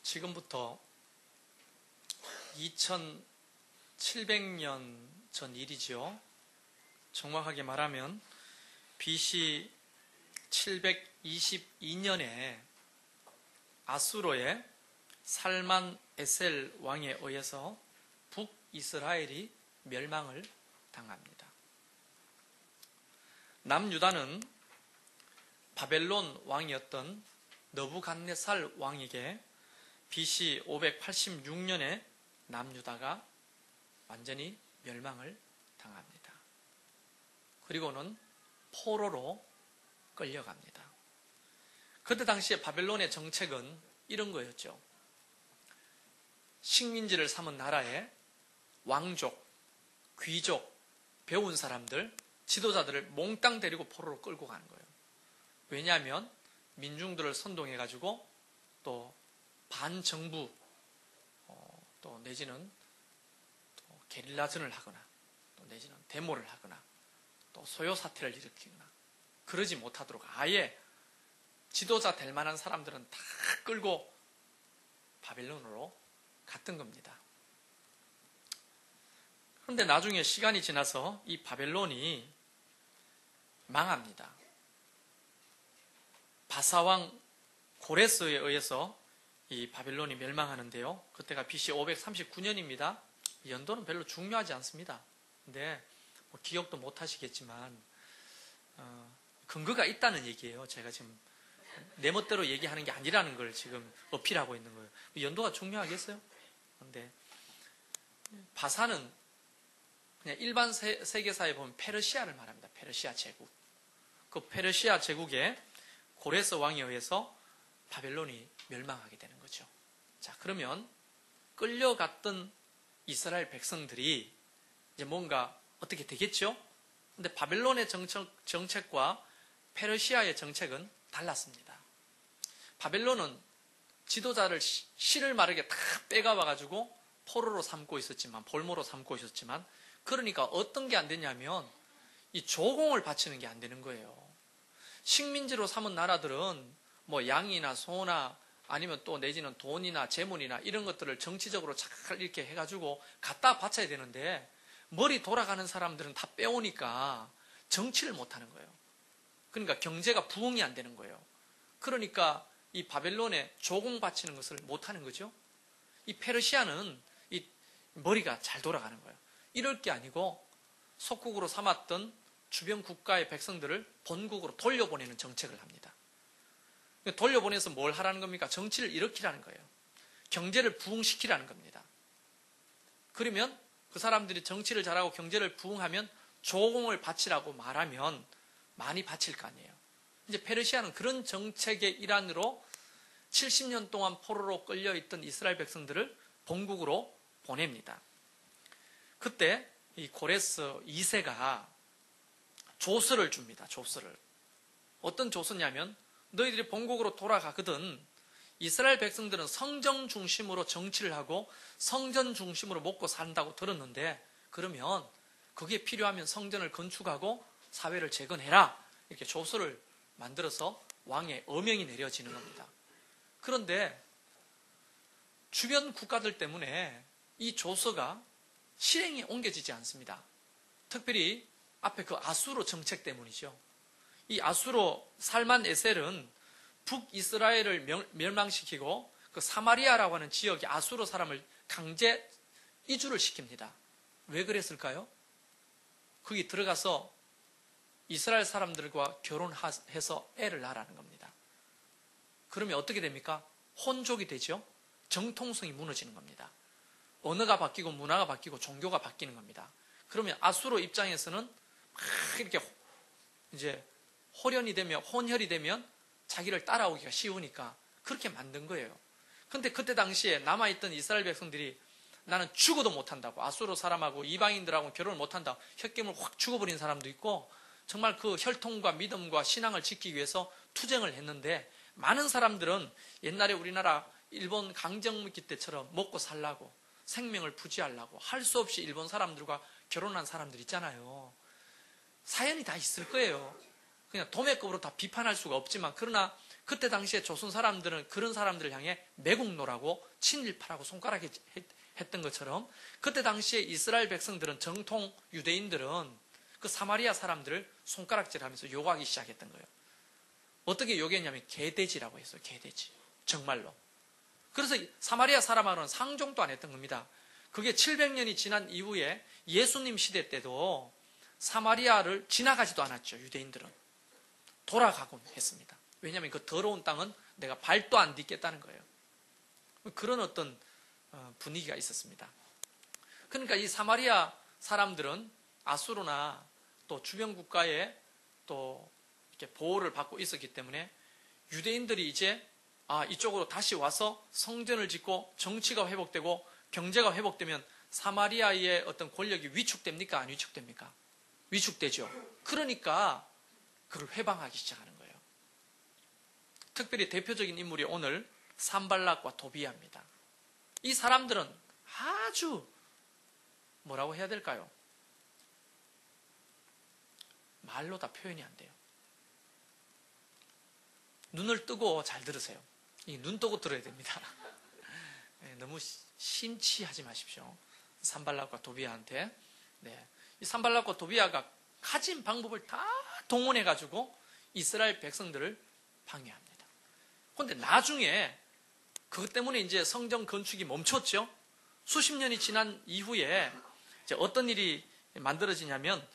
지금부터 2700년 전 일이지요. 정확하게 말하면 BC 722년에 아수로의 살만 에셀 왕에 의해서 북이스라엘이 멸망을 당합니다. 남유다는 바벨론 왕이었던 느부갓네살 왕에게 BC 586년에 남유다가 완전히 멸망을 당합니다. 그리고는 포로로 끌려갑니다. 그때 당시에 바벨론의 정책은 이런 거였죠. 식민지를 삼은 나라에 왕족, 귀족, 배운 사람들, 지도자들을 몽땅 데리고 포로로 끌고 가는 거예요. 왜냐하면 민중들을 선동해가지고 또 반정부 또 내지는 또 게릴라전을 하거나 또 내지는 데모를 하거나 또 소요 사태를 일으키거나 그러지 못하도록 아예 지도자 될 만한 사람들은 다 끌고 바벨론으로 갔던 겁니다. 그런데 나중에 시간이 지나서 이 바벨론이 망합니다. 바사왕 고레스에 의해서 이 바벨론이 멸망하는데요. 그때가 BC 539년입니다. 연도는 별로 중요하지 않습니다. 근데 뭐 기억도 못 하시겠지만 근거가 있다는 얘기예요. 제가 지금 내 멋대로 얘기하는 게 아니라는 걸 지금 어필하고 있는 거예요. 연도가 중요하겠어요? 근데 바사는 그냥 일반 세계사에 보면 페르시아를 말합니다. 페르시아 제국. 그 페르시아 제국의 고레스 왕에 의해서 바벨론이 멸망하게 되는 거죠. 자, 그러면 끌려갔던 이스라엘 백성들이 이제 뭔가 어떻게 되겠죠? 근데 바벨론의 정책과 페르시아의 정책은 달랐습니다. 바벨론은 지도자를 실을 마르게 다 빼가와가지고 포로로 삼고 있었지만, 볼모로 삼고 있었지만, 그러니까 어떤 게 안 되냐면 이 조공을 바치는 게 안 되는 거예요. 식민지로 삼은 나라들은 뭐 양이나 소나 아니면 또 내지는 돈이나 재물이나 이런 것들을 정치적으로 잘 이렇게 해가지고 갖다 바쳐야 되는데 머리 돌아가는 사람들은 다 빼오니까 정치를 못하는 거예요. 그러니까 경제가 부흥이 안 되는 거예요. 그러니까 이 바벨론에 조공 바치는 것을 못하는 거죠. 이 페르시아는 이 머리가 잘 돌아가는 거예요. 이럴 게 아니고 속국으로 삼았던 주변 국가의 백성들을 본국으로 돌려보내는 정책을 합니다. 돌려보내서 뭘 하라는 겁니까? 정치를 일으키라는 거예요. 경제를 부흥시키라는 겁니다. 그러면 그 사람들이 정치를 잘하고 경제를 부흥하면 조공을 바치라고 말하면 많이 바칠 거 아니에요. 이제 페르시아는 그런 정책의 일환으로 70년 동안 포로로 끌려있던 이스라엘 백성들을 본국으로 보냅니다. 그때 이 고레스 2세가 조서를 줍니다. 조서를. 어떤 조서냐면 너희들이 본국으로 돌아가거든 이스라엘 백성들은 성전 중심으로 정치를 하고 성전 중심으로 먹고 산다고 들었는데 그러면 그게 필요하면 성전을 건축하고 사회를 재건해라. 이렇게 조서를 만들어서 왕의 어명이 내려지는 겁니다. 그런데 주변 국가들 때문에 이 조서가 실행이 옮겨지지 않습니다. 특별히 앞에 그 아수로 정책 때문이죠. 이 아수로 살만 에셀은 북이스라엘을 멸망시키고 그 사마리아라고 하는 지역의 아수로 사람을 강제 이주를 시킵니다. 왜 그랬을까요? 거기 들어가서 이스라엘 사람들과 결혼해서 애를 낳으라는 겁니다. 그러면 어떻게 됩니까? 혼족이 되죠. 정통성이 무너지는 겁니다. 언어가 바뀌고 문화가 바뀌고 종교가 바뀌는 겁니다. 그러면 아수로 입장에서는 막 이렇게 이제 혼혈이 되면 자기를 따라오기가 쉬우니까 그렇게 만든 거예요. 그런데 그때 당시에 남아있던 이스라엘 백성들이 나는 죽어도 못한다고 아수로 사람하고 이방인들하고 결혼을 못한다. 홧김을 확 죽어버린 사람도 있고 정말 그 혈통과 믿음과 신앙을 지키기 위해서 투쟁을 했는데 많은 사람들은 옛날에 우리나라 일본 강점기 때처럼 먹고 살라고 생명을 부지하려고 할 수 없이 일본 사람들과 결혼한 사람들 있잖아요. 사연이 다 있을 거예요. 그냥 도매급으로 다 비판할 수가 없지만 그러나 그때 당시에 조선 사람들은 그런 사람들을 향해 매국노라고 친일파라고 손가락에 했던 것처럼 그때 당시에 이스라엘 백성들은 정통 유대인들은 그 사마리아 사람들을 손가락질하면서 욕하기 시작했던 거예요. 어떻게 욕했냐면 개돼지라고 했어요. 개돼지. 정말로. 그래서 사마리아 사람하고는 상종도 안 했던 겁니다. 그게 700년이 지난 이후에 예수님 시대 때도 사마리아를 지나가지도 않았죠. 유대인들은. 돌아가곤 했습니다. 왜냐하면 그 더러운 땅은 내가 발도 안 딛겠다는 거예요. 그런 어떤 분위기가 있었습니다. 그러니까 이 사마리아 사람들은 아수르나 또 주변 국가에 또 이렇게 보호를 받고 있었기 때문에 유대인들이 이제 이쪽으로 다시 와서 성전을 짓고 정치가 회복되고 경제가 회복되면 사마리아의 어떤 권력이 위축됩니까? 안 위축됩니까? 위축되죠. 그러니까 그걸 회방하기 시작하는 거예요. 특별히 대표적인 인물이 오늘 산발락과 도비아입니다. 이 사람들은 아주 뭐라고 해야 될까요? 말로 다 표현이 안 돼요. 눈을 뜨고 잘 들으세요. 눈 뜨고 들어야 됩니다. 너무 심취하지 마십시오. 산발락과 도비아한테. 이 산발락과 도비아가 가진 방법을 다 동원해가지고 이스라엘 백성들을 방해합니다. 그런데 나중에 그것 때문에 이제 성전 건축이 멈췄죠. 수십 년이 지난 이후에 이제 어떤 일이 만들어지냐면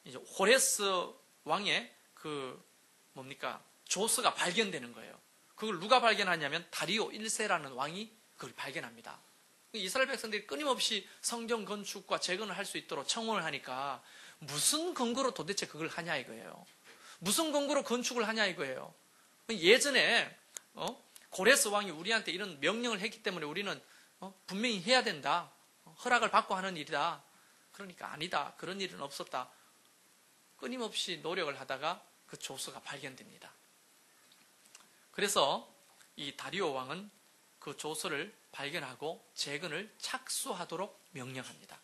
이제 호레스 왕의 그 조서가 발견되는 거예요. 그걸 누가 발견하냐면 다리오 1세라는 왕이 그걸 발견합니다. 이스라엘 백성들이 끊임없이 성전 건축과 재건을 할 수 있도록 청원을 하니까 무슨 근거로 도대체 그걸 하냐 이거예요. 무슨 근거로 건축을 하냐 이거예요. 예전에 고레스 왕이 우리한테 이런 명령을 했기 때문에 우리는 분명히 해야 된다. 허락을 받고 하는 일이다. 그러니까 아니다. 그런 일은 없었다. 끊임없이 노력을 하다가 그 조서가 발견됩니다. 그래서 이 다리오 왕은 그 조서를 발견하고 재건을 착수하도록 명령합니다.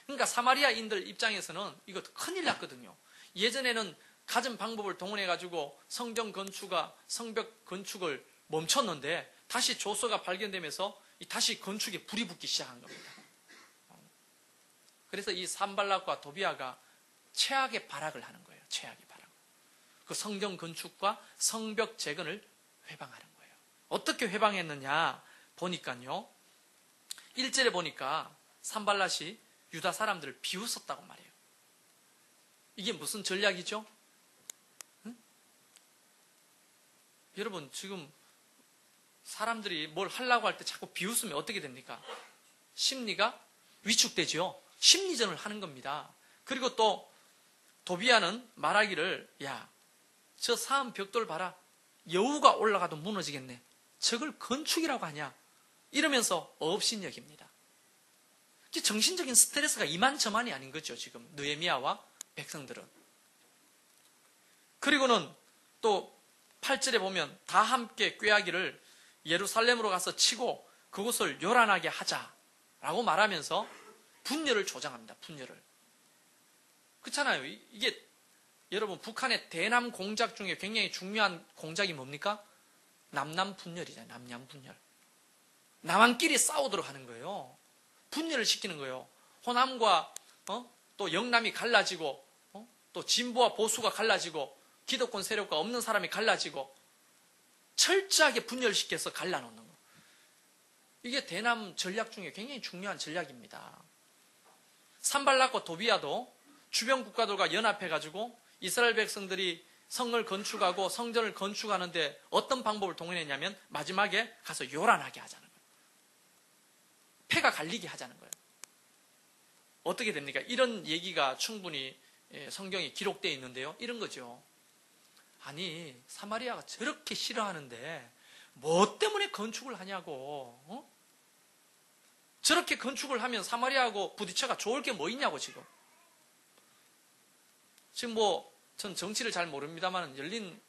그러니까 사마리아인들 입장에서는 이거 큰일 났거든요. 예전에는 가진 방법을 동원해가지고 성전 건축과 성벽 건축을 멈췄는데 다시 조서가 발견되면서 다시 건축에 불이 붙기 시작한 겁니다. 그래서 이 산발락과 도비아가 최악의 발악을 하는 거예요. 최악의 발악. 그 성전 건축과 성벽 재건을 회방하는 거예요. 어떻게 회방했느냐 보니까요. 1절에 보니까 산발락이 유다 사람들을 비웃었다고 말해요. 이게 무슨 전략이죠? 응? 여러분 지금 사람들이 뭘 하려고 할 때 자꾸 비웃으면 어떻게 됩니까? 심리가 위축되죠. 심리전을 하는 겁니다. 그리고 또 도비아는 말하기를 저 사암 벽돌 봐라. 여우가 올라가도 무너지겠네. 저걸 건축이라고 하냐. 이러면서 업신여깁니다. 정신적인 스트레스가 이만저만이 아닌 거죠. 지금 느헤미야와 백성들은. 그리고는 또 8절에 보면 다 함께 꾀하기를 예루살렘으로 가서 치고 그곳을 요란하게 하자라고 말하면서 분열을 조장합니다. 분열을. 그렇잖아요. 이게 여러분 북한의 대남 공작 중에 굉장히 중요한 공작이 뭡니까? 남남 분열이잖아요. 남남 분열. 남한끼리 싸우도록 하는 거예요. 분열을 시키는 거예요. 호남과 또 영남이 갈라지고 또 진보와 보수가 갈라지고 기득권 세력과 없는 사람이 갈라지고 철저하게 분열시켜서 갈라놓는 거예요. 이게 대남 전략 중에 굉장히 중요한 전략입니다. 산발락과 도비아도 주변 국가들과 연합해가지고 이스라엘 백성들이 성을 건축하고 성전을 건축하는데 어떤 방법을 동원했냐면 마지막에 가서 요란하게 하자는 거예요. 패가 갈리게 하자는 거예요. 어떻게 됩니까? 이런 얘기가 충분히 성경에 기록되어 있는데요. 이런 거죠. 아니 사마리아가 저렇게 싫어하는데 뭐 때문에 건축을 하냐고. 저렇게 건축을 하면 사마리아하고 부딪혀가 좋을 게 뭐 있냐고 지금. 지금 전 정치를 잘 모릅니다만 열린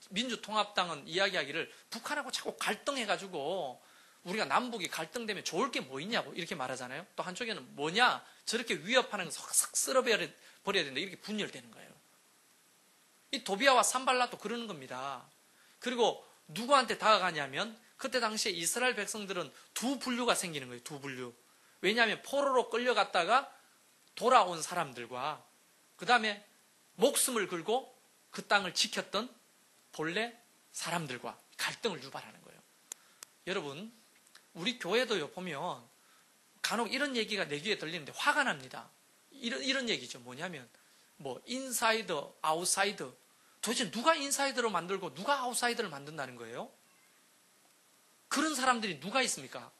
민주통합당은 이야기하기를 북한하고 자꾸 갈등해가지고 우리가 남북이 갈등되면 좋을 게 뭐 있냐고 이렇게 말하잖아요. 또 한쪽에는 뭐냐 저렇게 위협하는 거 싹 쓸어버려야 된다 이렇게 분열되는 거예요. 이 도비아와 산발락도 그러는 겁니다. 그리고 누구한테 다가가냐면 그때 당시에 이스라엘 백성들은 두 분류가 생기는 거예요. 두 분류. 왜냐하면 포로로 끌려갔다가 돌아온 사람들과 그 다음에 목숨을 걸고 그 땅을 지켰던 본래 사람들과 갈등을 유발하는 거예요. 여러분, 우리 교회도요, 보면 간혹 이런 얘기가 내 귀에 들리는데 화가 납니다. 이런 얘기죠. 뭐냐면, 인사이더, 아웃사이더. 도대체 누가 인사이더로 만들고 누가 아웃사이더를 만든다는 거예요? 그런 사람들이 누가 있습니까?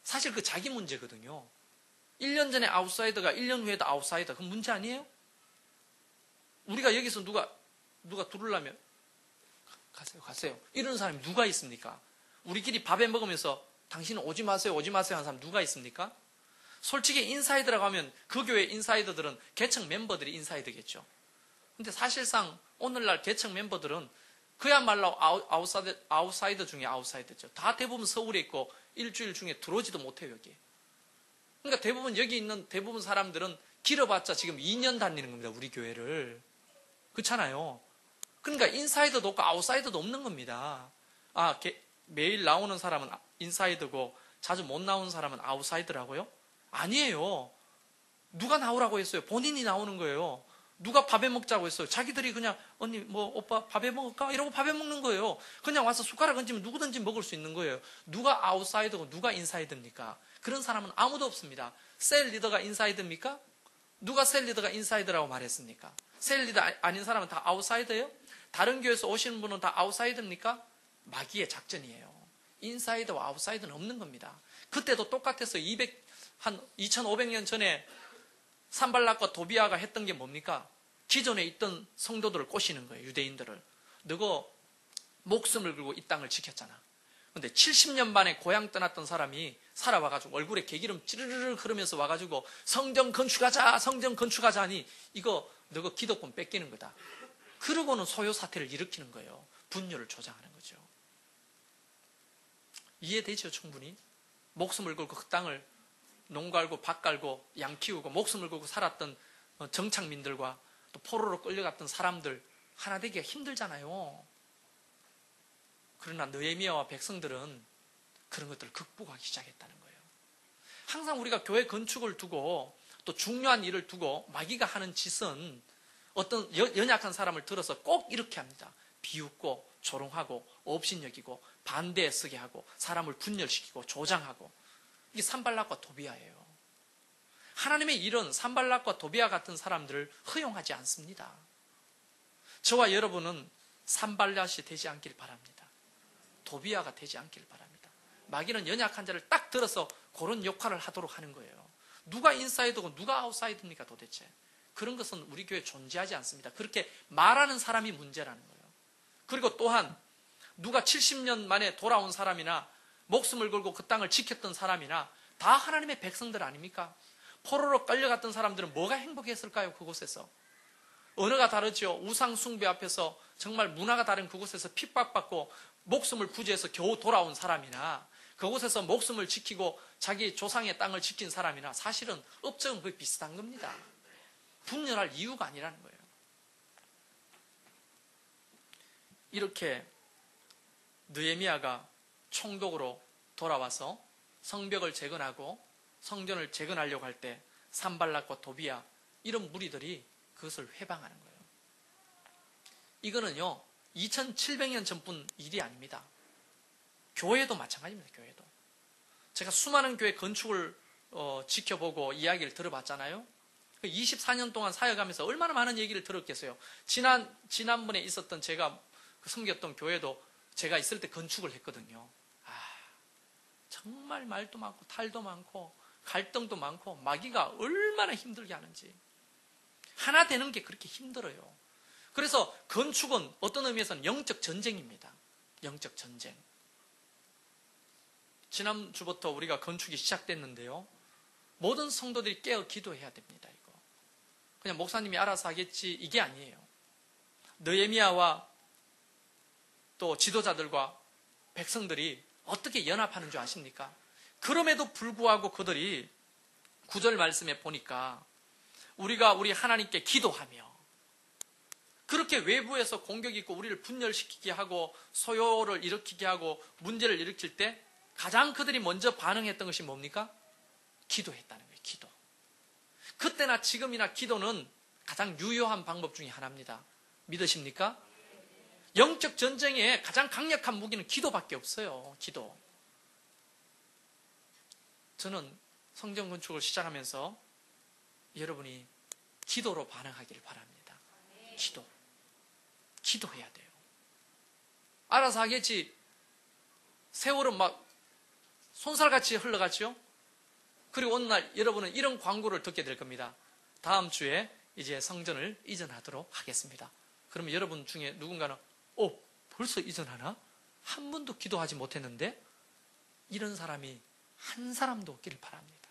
사실 그 자기 문제거든요. 1년 전에 아웃사이더가 1년 후에도 아웃사이더. 그건 문제 아니에요? 우리가 여기서 누가 들으려면 가세요. 이런 사람이 누가 있습니까? 우리끼리 밥에 먹으면서 당신은 오지 마세요 하는 사람 누가 있습니까? 솔직히 인사이더라고 하면 그 교회 인사이더들은 개척 멤버들이 인사이더겠죠. 근데 사실상 오늘날 개척 멤버들은 그야말로 아웃사이더 중에 아웃사이더죠. 다 대부분 서울에 있고 일주일 중에 들어오지도 못해요, 여기. 그러니까 대부분 여기 있는 대부분 사람들은 길어봤자 지금 2년 다니는 겁니다, 우리 교회를. 그렇잖아요. 그러니까 인사이더도 없고 아웃사이더도 없는 겁니다. 매일 나오는 사람은 인사이더고 자주 못 나오는 사람은 아웃사이더라고요? 아니에요. 누가 나오라고 했어요? 본인이 나오는 거예요. 누가 밥에 먹자고 했어요? 자기들이 그냥 언니 오빠 밥에 먹을까? 이러고 밥에 먹는 거예요. 그냥 와서 숟가락 얹으면 누구든지 먹을 수 있는 거예요. 누가 아웃사이더고 누가 인사이더입니까? 그런 사람은 아무도 없습니다. 셀 리더가 인사이더입니까? 누가 셀 리더가 인사이더라고 말했습니까? 셀 리더 아닌 사람은 다 아웃사이더예요? 다른 교회에서 오시는 분은 다 아웃사이더입니까? 마귀의 작전이에요. 인사이더와 아웃사이더는 없는 겁니다. 그때도 똑같았어요. 한 2500년 전에 산발락과 도비아가 했던 게 뭡니까? 기존에 있던 성도들을 꼬시는 거예요. 유대인들을. 너가 목숨을 걸고 이 땅을 지켰잖아. 근데 70년 만에 고향 떠났던 사람이 살아와가지고 얼굴에 개기름 찌르르르 흐르면서 와가지고 성전 건축하자 하니 이거 너가 기득권 뺏기는 거다. 그러고는 소요 사태를 일으키는 거예요. 분열을 조장하는 거죠. 이해되죠, 충분히? 목숨을 걸고 그 땅을 농 갈고 밭 갈고 양 키우고 목숨을 걸고 살았던 정착민들과 또 포로로 끌려갔던 사람들 하나 되기가 힘들잖아요. 그러나 느헤미야와 백성들은 그런 것들을 극복하기 시작했다는 거예요. 항상 우리가 교회 건축을 두고 또 중요한 일을 두고 마귀가 하는 짓은 어떤 연약한 사람을 들어서 꼭 이렇게 합니다. 비웃고 조롱하고 업신여기고 반대에 서게 하고 사람을 분열시키고 조장하고 이게 산발락과 도비아예요. 하나님의 일은 산발락과 도비아 같은 사람들을 허용하지 않습니다. 저와 여러분은 산발락이 되지 않길 바랍니다. 도비아가 되지 않길 바랍니다. 마귀는 연약한 자를 딱 들어서 그런 역할을 하도록 하는 거예요. 누가 인사이드고 누가 아웃사이드입니까 도대체? 그런 것은 우리 교회에 존재하지 않습니다. 그렇게 말하는 사람이 문제라는 거예요. 그리고 또한 누가 70년 만에 돌아온 사람이나 목숨을 걸고 그 땅을 지켰던 사람이나 다 하나님의 백성들 아닙니까? 포로로 끌려갔던 사람들은 뭐가 행복했을까요? 그곳에서. 언어가 다르죠. 우상 숭배 앞에서 정말 문화가 다른 그곳에서 핍박받고 목숨을 부지해서 겨우 돌아온 사람이나 그곳에서 목숨을 지키고 자기 조상의 땅을 지킨 사람이나 사실은 업적은 거의 비슷한 겁니다. 분열할 이유가 아니라는 거예요. 이렇게 느헤미야가 총독으로 돌아와서 성벽을 재건하고 성전을 재건하려고 할 때 산발락과 도비아 이런 무리들이 그것을 회방하는 거예요. 이거는요 2700년 전뿐 일이 아닙니다. 교회도 마찬가지입니다. 교회도. 제가 수많은 교회 건축을 지켜보고 이야기를 들어봤잖아요. 24년 동안 사역하면서 얼마나 많은 얘기를 들었겠어요. 지난번에 있었던 제가 섬겼던 교회도 제가 있을 때 건축을 했거든요. 정말 말도 많고 탈도 많고 갈등도 많고 마귀가 얼마나 힘들게 하는지. 하나 되는 게 그렇게 힘들어요. 그래서 건축은 어떤 의미에서는 영적 전쟁입니다. 영적 전쟁. 지난주부터 우리가 건축이 시작됐는데요. 모든 성도들이 깨어 기도해야 됩니다. 이거. 그냥 목사님이 알아서 하겠지 이게 아니에요. 느헤미야와 또 지도자들과 백성들이 어떻게 연합하는 줄 아십니까? 그럼에도 불구하고 그들이 9절 말씀에 보니까 우리가 우리 하나님께 기도하며 그렇게 외부에서 공격이 있고 우리를 분열시키게 하고 소요를 일으키게 하고 문제를 일으킬 때 가장 그들이 먼저 반응했던 것이 뭡니까? 기도했다는 거예요. 기도. 그때나 지금이나 기도는 가장 유효한 방법 중에 하나입니다. 믿으십니까? 영적 전쟁에 가장 강력한 무기는 기도밖에 없어요. 기도. 저는 성전 건축을 시작하면서 여러분이 기도로 반응하기를 바랍니다. 기도. 기도해야 돼요. 알아서 하겠지. 세월은 막 손살같이 흘러갔죠. 그리고 어느 날 여러분은 이런 광고를 듣게 될 겁니다. 다음 주에 이제 성전을 이전하도록 하겠습니다. 그러면 여러분 중에 누군가는 벌써 이전하나? 한 번도 기도하지 못했는데? 이런 사람이 한 사람도 없기를 바랍니다.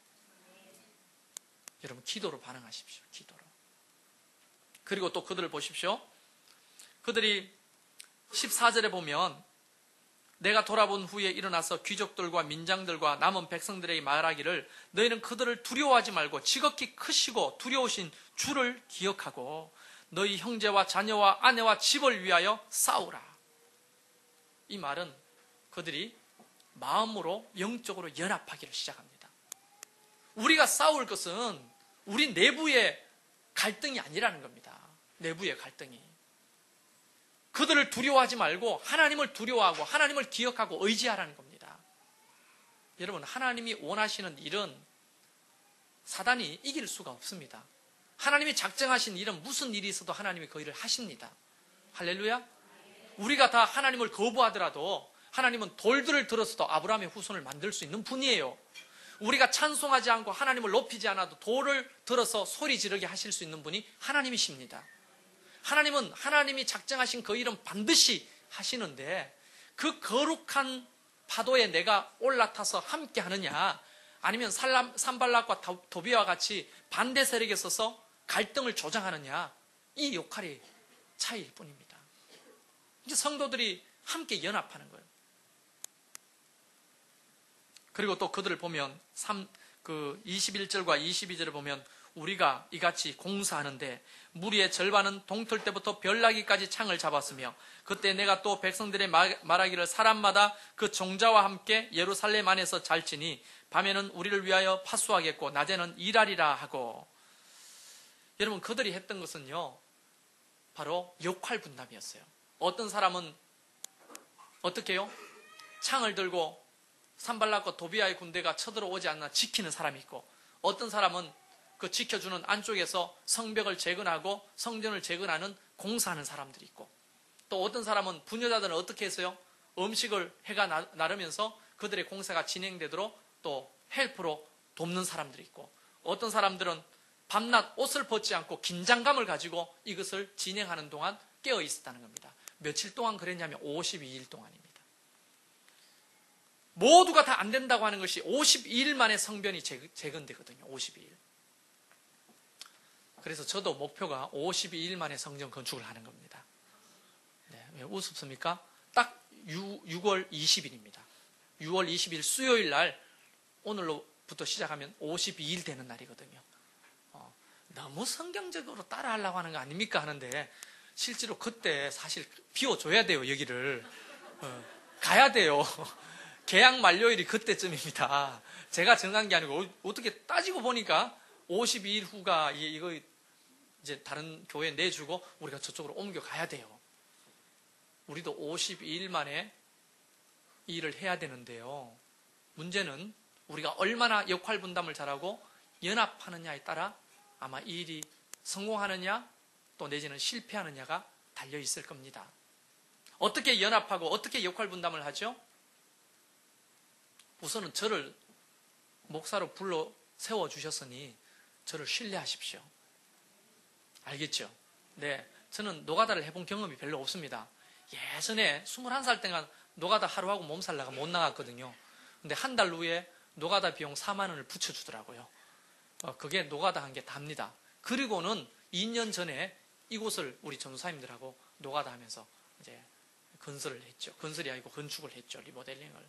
여러분 기도로 반응하십시오. 기도로. 그리고 또 그들을 보십시오. 그들이 14절에 보면 내가 돌아본 후에 일어나서 귀족들과 민장들과 남은 백성들에게 말하기를 너희는 그들을 두려워하지 말고 지극히 크시고 두려우신 주를 기억하고 너희 형제와 자녀와 아내와 집을 위하여 싸우라. 이 말은 그들이 마음으로 영적으로 연합하기를 시작합니다. 우리가 싸울 것은 우리 내부의 갈등이 아니라는 겁니다. 내부의 갈등이. 그들을 두려워하지 말고 하나님을 두려워하고 하나님을 기억하고 의지하라는 겁니다. 여러분, 하나님이 원하시는 일은 사단이 이길 수가 없습니다. 하나님이 작정하신 일은 무슨 일이 있어도 하나님이 그 일을 하십니다. 할렐루야. 우리가 다 하나님을 거부하더라도 하나님은 돌들을 들어서도 아브라함의 후손을 만들 수 있는 분이에요. 우리가 찬송하지 않고 하나님을 높이지 않아도 돌을 들어서 소리 지르게 하실 수 있는 분이 하나님이십니다. 하나님은 하나님이 작정하신 그 일은 반드시 하시는데 그 거룩한 파도에 내가 올라타서 함께 하느냐 아니면 산발락과 도비와 같이 반대 세력에 서서 갈등을 조장하느냐 이 역할이 차이일 뿐입니다. 이제 성도들이 함께 연합하는 거예요. 그리고 또 그들을 보면 21절과 22절을 보면 우리가 이같이 공사하는데 무리의 절반은 동틀 때부터 별나기까지 창을 잡았으며 그때 내가 또 백성들의 말하기를 사람마다 그 종자와 함께 예루살렘 안에서 잘지니 밤에는 우리를 위하여 파수하겠고 낮에는 일하리라 하고. 여러분, 그들이 했던 것은요 바로 역할 분담이었어요. 어떤 사람은 어떻게 해요? 창을 들고 산발락과 도비아의 군대가 쳐들어오지 않나 지키는 사람이 있고, 어떤 사람은 그 지켜주는 안쪽에서 성벽을 재건하고 성전을 재건하는 공사하는 사람들이 있고, 또 어떤 사람은 부녀자들은 어떻게 했어요? 음식을 해가 나르면서 그들의 공사가 진행되도록 또 헬프로 돕는 사람들이 있고, 어떤 사람들은 밤낮 옷을 벗지 않고 긴장감을 가지고 이것을 진행하는 동안 깨어 있었다는 겁니다. 며칠 동안 그랬냐면 52일 동안입니다. 모두가 다 안 된다고 하는 것이 52일 만에 성전이 재건되거든요. 52일. 그래서 저도 목표가 52일 만에 성전 건축을 하는 겁니다. 네, 왜 우습습니까? 딱 6월 20일입니다. 6월 20일 수요일 날 오늘로부터 시작하면 52일 되는 날이거든요. 너무 성경적으로 따라하려고 하는 거 아닙니까? 하는데 실제로 그때 사실 비워줘야 돼요. 여기를. 가야 돼요. 계약 만료일이 그때쯤입니다. 제가 정한 게 아니고 어떻게 따지고 보니까 52일 후가 이거 이제 다른 교회에 내주고 우리가 저쪽으로 옮겨가야 돼요. 우리도 52일 만에 이 일을 해야 되는데요. 문제는 우리가 얼마나 역할 분담을 잘하고 연합하느냐에 따라 아마 이 일이 성공하느냐 또 내지는 실패하느냐가 달려 있을 겁니다. 어떻게 연합하고 어떻게 역할 분담을 하죠? 우선은 저를 목사로 불러 세워주셨으니 저를 신뢰하십시오. 알겠죠? 네, 저는 노가다를 해본 경험이 별로 없습니다. 예전에 21살 때가 노가다 하루하고 몸살 나가 못 나갔거든요. 근데 한 달 후에 노가다 비용 4만 원을 붙여주더라고요. 그게 노가다 한 게 답니다. 그리고는 2년 전에 이곳을 우리 전도사님들하고 노가다 하면서 이제 건설을 했죠. 건설이 아니고 건축을 했죠. 리모델링을.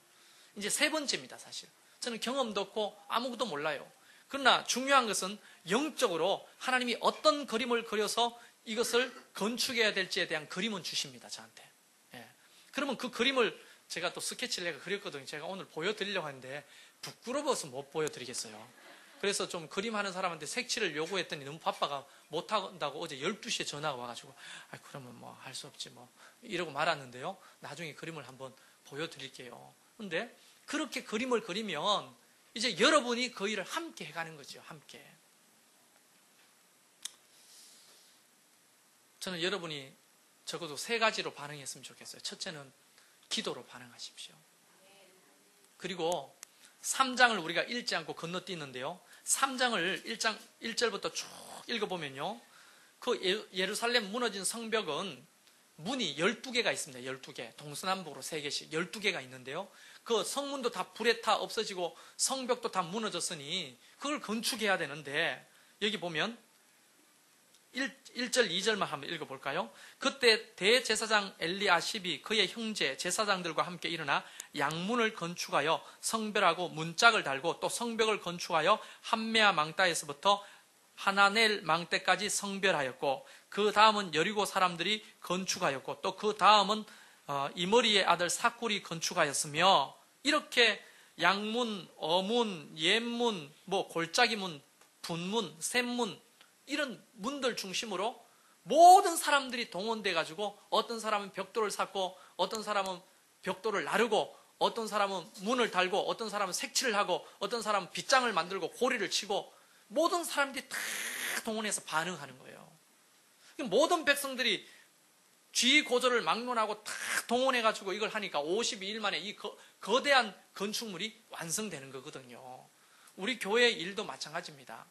이제 세 번째입니다, 사실. 저는 경험도 없고 아무것도 몰라요. 그러나 중요한 것은 영적으로 하나님이 어떤 그림을 그려서 이것을 건축해야 될지에 대한 그림은 주십니다, 저한테. 예. 그러면 그 그림을 제가 또 스케치를 내가 그렸거든요. 제가 오늘 보여드리려고 하는데 부끄러워서 못 보여드리겠어요. 그래서 좀 그림하는 사람한테 색칠을 요구했더니 너무 바빠가 못한다고 어제 12시에 전화가 와가지고 그러면 뭐 할 수 없지 뭐 이러고 말았는데요. 나중에 그림을 한번 보여드릴게요. 근데 그렇게 그림을 그리면 이제 여러분이 그 일을 함께 해가는 거죠. 함께. 저는 여러분이 적어도 3가지로 반응했으면 좋겠어요. 첫째는 기도로 반응하십시오. 그리고 3장을 우리가 읽지 않고 건너뛰는데요. 3장을 1절부터 쭉 읽어보면요. 그 예루살렘 무너진 성벽은 문이 12개가 있습니다. 12개. 동서남북으로 3개씩 12개가 있는데요. 그 성문도 다 불에 타 없어지고 성벽도 다 무너졌으니 그걸 건축해야 되는데 여기 보면 1절, 2절만 한번 읽어볼까요? 그때 대제사장 엘리아십이 그의 형제 제사장들과 함께 일어나 양문을 건축하여 성별하고 문짝을 달고 또 성벽을 건축하여 함메아 망대에서부터 하나넬 망대까지 성별하였고 그 다음은 여리고 사람들이 건축하였고 또 그 다음은 이머리의 아들 사꿀이 건축하였으며 이렇게 양문, 어문, 옛문, 골짜기문, 분문, 샘문 이런 문들 중심으로 모든 사람들이 동원돼 가지고 어떤 사람은 벽돌을 쌓고 어떤 사람은 벽돌을 나르고 어떤 사람은 문을 달고 어떤 사람은 색칠을 하고 어떤 사람은 빗장을 만들고 고리를 치고 모든 사람들이 다 동원해서 반응하는 거예요. 모든 백성들이 쥐고절을 막론하고 다 동원해 가지고 이걸 하니까 52일 만에 이 거대한 건축물이 완성되는 거거든요. 우리 교회의 일도 마찬가지입니다.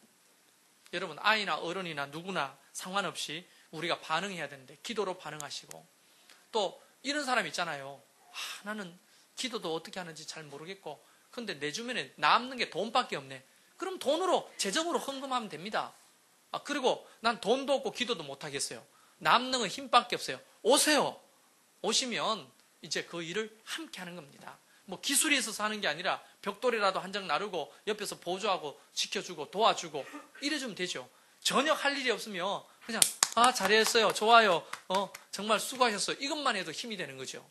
여러분 아이나 어른이나 누구나 상관없이 우리가 반응해야 되는데 기도로 반응하시고 또 이런 사람 있잖아요. 나는 기도도 어떻게 하는지 잘 모르겠고 근데 내 주변에 남는 게 돈밖에 없네. 그럼 돈으로 재정으로 헌금하면 됩니다. 그리고 난 돈도 없고 기도도 못하겠어요. 남는 건 힘밖에 없어요. 오세요. 오시면 이제 그 일을 함께 하는 겁니다. 기술이 있어서 하는 게 아니라 벽돌이라도 한 장 나르고 옆에서 보조하고 지켜주고 도와주고 이래주면 되죠. 전혀 할 일이 없으면 그냥 잘했어요. 좋아요. 정말 수고하셨어요. 이것만 해도 힘이 되는 거죠.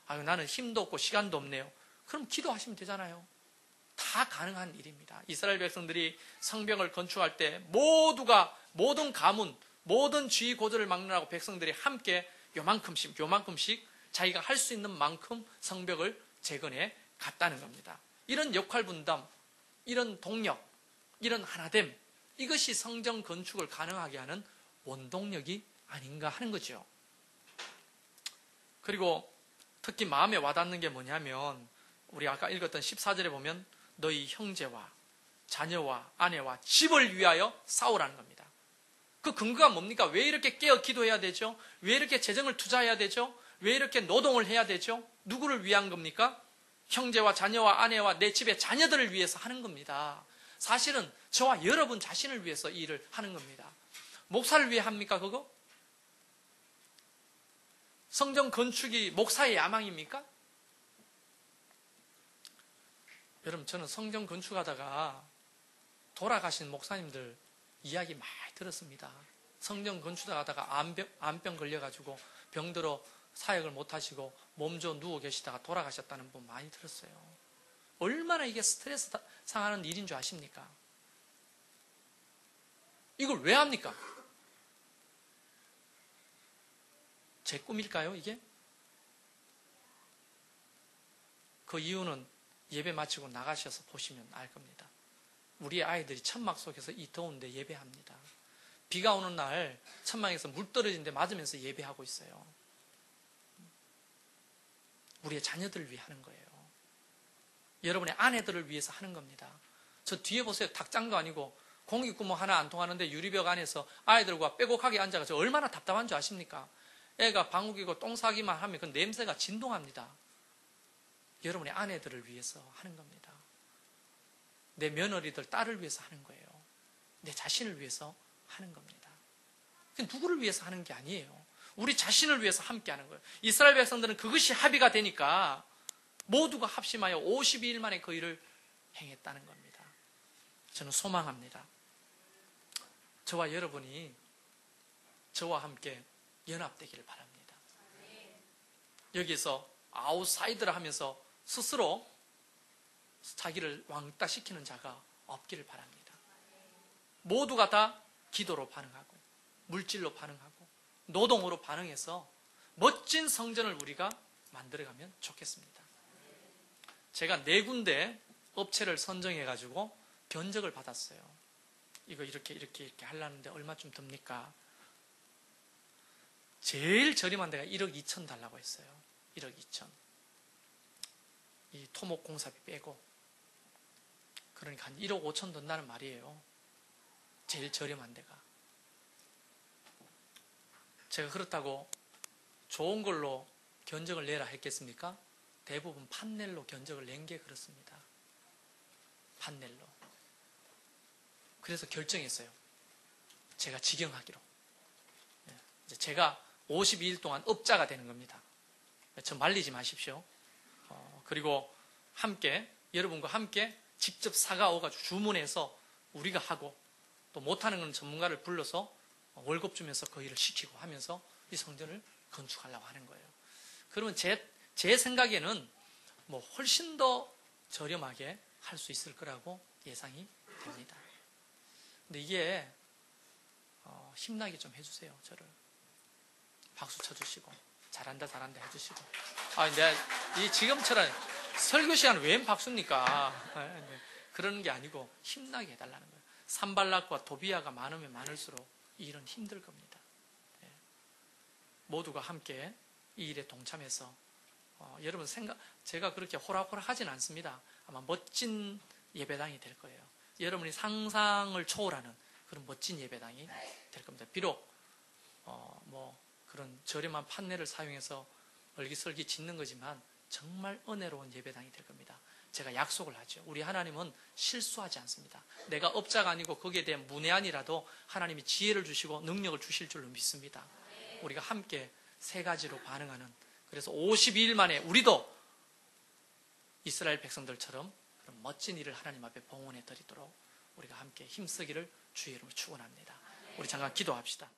나는 힘도 없고 시간도 없네요. 그럼 기도하시면 되잖아요. 다 가능한 일입니다. 이스라엘 백성들이 성벽을 건축할 때 모두가 모든 가문 모든 쥐 고절을 막느라고 백성들이 함께 요만큼씩 자기가 할 수 있는 만큼 성벽을 재건해 갔다는 겁니다. 이런 역할 분담, 이런 동력, 이런 하나됨, 이것이 성전 건축을 가능하게 하는 원동력이 아닌가 하는 거죠. 그리고 특히 마음에 와닿는 게 뭐냐면 우리 아까 읽었던 14절에 보면 너희 형제와 자녀와 아내와 집을 위하여 싸우라는 겁니다. 그 근거가 뭡니까? 왜 이렇게 깨어 기도해야 되죠? 왜 이렇게 재정을 투자해야 되죠? 왜 이렇게 노동을 해야 되죠? 누구를 위한 겁니까? 형제와 자녀와 아내와 내 집의 자녀들을 위해서 하는 겁니다. 사실은 저와 여러분 자신을 위해서 이 일을 하는 겁니다. 목사를 위해 합니까, 그거? 성전 건축이 목사의 야망입니까? 여러분, 저는 성전 건축하다가 돌아가신 목사님들 이야기 많이 들었습니다. 성전 건축하다가 암병 걸려가지고 병들어 사역을 못하시고 몸져 누워 계시다가 돌아가셨다는 분 많이 들었어요. 얼마나 이게 스트레스 상하는 일인 줄 아십니까? 이걸 왜 합니까? 제 꿈일까요, 이게? 그 이유는 예배 마치고 나가셔서 보시면 알 겁니다. 우리 아이들이 천막 속에서 이 더운데 예배합니다. 비가 오는 날 천막에서 물 떨어지는데 맞으면서 예배하고 있어요. 우리의 자녀들을 위해 하는 거예요. 여러분의 아내들을 위해서 하는 겁니다. 저 뒤에 보세요. 닭장도 아니고 공기구멍 하나 안 통하는데 유리벽 안에서 아이들과 빼곡하게 앉아가지고 얼마나 답답한 줄 아십니까? 애가 방귀고 똥 싸기만 하면 그 냄새가 진동합니다. 여러분의 아내들을 위해서 하는 겁니다. 내 며느리들, 딸을 위해서 하는 거예요. 내 자신을 위해서 하는 겁니다. 누구를 위해서 하는 게 아니에요. 우리 자신을 위해서 함께 하는 거예요. 이스라엘 백성들은 그것이 합의가 되니까 모두가 합심하여 52일 만에 그 일을 행했다는 겁니다. 저는 소망합니다. 저와 여러분이 저와 함께 연합되기를 바랍니다. 여기서 아웃사이더라 하면서 스스로 자기를 왕따시키는 자가 없기를 바랍니다. 모두가 다 기도로 반응하고 물질로 반응하고 노동으로 반응해서 멋진 성전을 우리가 만들어가면 좋겠습니다. 제가 4군데 업체를 선정해가지고 견적을 받았어요. 이거 이렇게 하려는데 얼마쯤 듭니까? 제일 저렴한 데가 1억 2천 달라고 했어요. 1억 2천. 이 토목 공사비 빼고. 그러니까 한 1억 5천 든다는 말이에요. 제일 저렴한 데가. 제가 그렇다고 좋은 걸로 견적을 내라 했겠습니까? 대부분 판넬로 견적을 낸 게 그렇습니다. 판넬로. 그래서 결정했어요. 제가 직영하기로. 이제 제가 52일 동안 업자가 되는 겁니다. 저 말리지 마십시오. 그리고 함께, 여러분과 함께 직접 사가 오가지고 주문해서 우리가 하고 또 못하는 건 전문가를 불러서 월급 주면서 그 일을 시키고 하면서 이 성전을 건축하려고 하는 거예요. 그러면 제 생각에는 뭐 훨씬 더 저렴하게 할 수 있을 거라고 예상이 됩니다. 근데 이게 힘나게 좀 해주세요. 저를 박수 쳐주시고 잘한다 해주시고. 내가 이 지금처럼 설교 시간 웬 박수입니까? 그러는 게 아니고 힘나게 해달라는 거예요. 산발락과 도비아가 많으면 많을수록 이 일은 힘들 겁니다. 모두가 함께 이 일에 동참해서 여러분 제가 그렇게 호락호락하진 않습니다. 아마 멋진 예배당이 될 거예요. 여러분이 상상을 초월하는 그런 멋진 예배당이 될 겁니다. 비록 뭐 그런 저렴한 판넬을 사용해서 얼기설기 짓는 거지만 정말 은혜로운 예배당이 될 겁니다. 제가 약속을 하죠. 우리 하나님은 실수하지 않습니다. 내가 업자가 아니고 거기에 대한 문외한이라도 하나님이 지혜를 주시고 능력을 주실 줄로 믿습니다. 우리가 함께 3가지로 반응하는, 그래서 52일 만에 우리도 이스라엘 백성들처럼 그런 멋진 일을 하나님 앞에 봉헌해 드리도록 우리가 함께 힘쓰기를 주의 이름으로 축원합니다. 우리 잠깐 기도합시다.